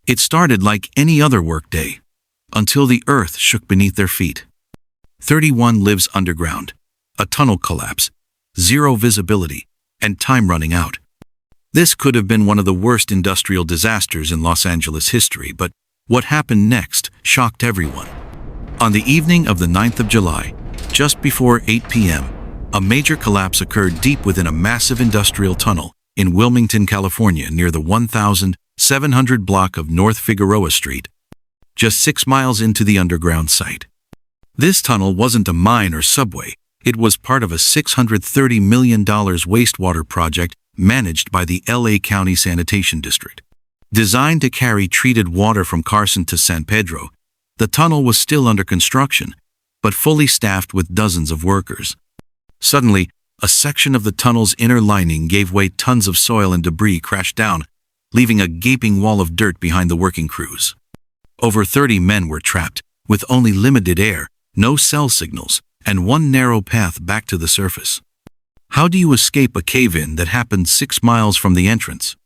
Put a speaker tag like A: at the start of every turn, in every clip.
A: It started like any other workday, until the earth shook beneath their feet. 31 lives underground, a tunnel collapse, zero visibility, and time running out. This could have been one of the worst industrial disasters in Los Angeles history, but what happened next shocked everyone. On the evening of the 9th of July, just before 8 p.m., a major collapse occurred deep within a massive industrial tunnel in Wilmington, California, near the 1,700 block of North Figueroa Street, just 6 miles into the underground site. This tunnel wasn't a mine or subway. It was part of a $630 million wastewater project managed by the LA County Sanitation District. Designed to carry treated water from Carson to San Pedro, the tunnel was still under construction, but fully staffed with dozens of workers. Suddenly, a section of the tunnel's inner lining gave way. Tons of soil and debris crashed down, leaving a gaping wall of dirt behind the working crews. Over 30 men were trapped, with only limited air, no cell signals, and one narrow path back to the surface. How do you escape a cave-in that happened 6 miles from the entrance?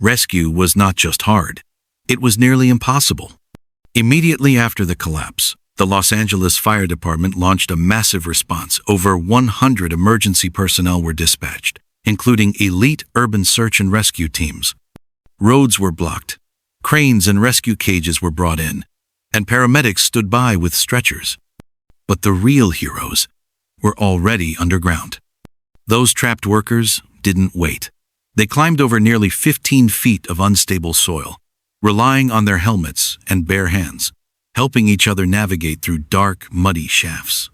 A: Rescue was not just hard. It was nearly impossible. Immediately after the collapse, the Los Angeles Fire Department launched a massive response. Over 100 emergency personnel were dispatched, including elite urban search and rescue teams. Roads were blocked, cranes and rescue cages were brought in, and paramedics stood by with stretchers. But the real heroes were already underground. Those trapped workers didn't wait. They climbed over nearly 15 feet of unstable soil, relying on their helmets and bare hands, helping each other navigate through dark, muddy shafts.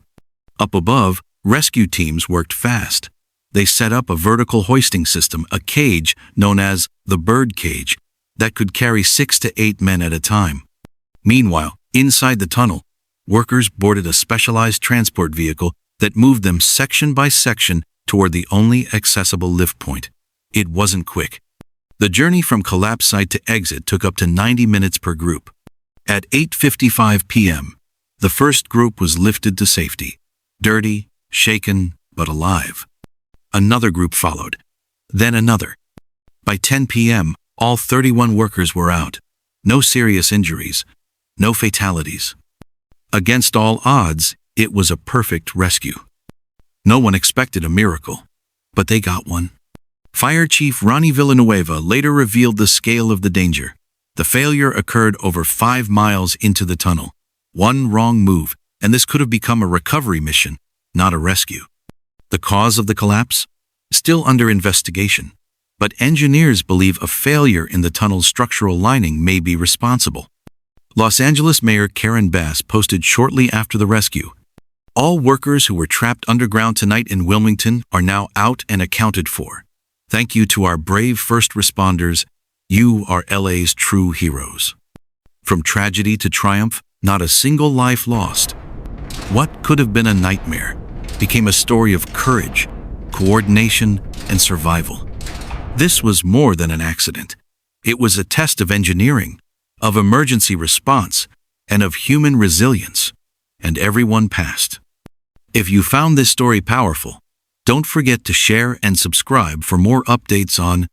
A: Up above, rescue teams worked fast. They set up a vertical hoisting system, a cage known as the bird cage, that could carry 6 to 8 men at a time. Meanwhile, inside the tunnel, workers boarded a specialized transport vehicle that moved them section by section toward the only accessible lift point. It wasn't quick. The journey from collapse site to exit took up to 90 minutes per group. At 8:55 p.m., the first group was lifted to safety, dirty, shaken, but alive. Another group followed, then another. By 10 p.m., all 31 workers were out. No serious injuries, no fatalities. Against all odds, it was a perfect rescue. No one expected a miracle, but they got one. Fire Chief Ronnie Villanueva later revealed the scale of the danger. The failure occurred over 5 miles into the tunnel. One wrong move, and this could have become a recovery mission, not a rescue. The cause of the collapse? Still under investigation, but engineers believe a failure in the tunnel's structural lining may be responsible. Los Angeles Mayor Karen Bass posted shortly after the rescue, "All workers who were trapped underground tonight in Wilmington are now out and accounted for. Thank you to our brave first responders. You are LA's true heroes." From tragedy to triumph, not a single life lost. What could have been a nightmare became a story of courage, coordination, and survival. This was more than an accident. It was a test of engineering, of emergency response, and of human resilience. And everyone passed. If you found this story powerful, don't forget to share and subscribe for more updates on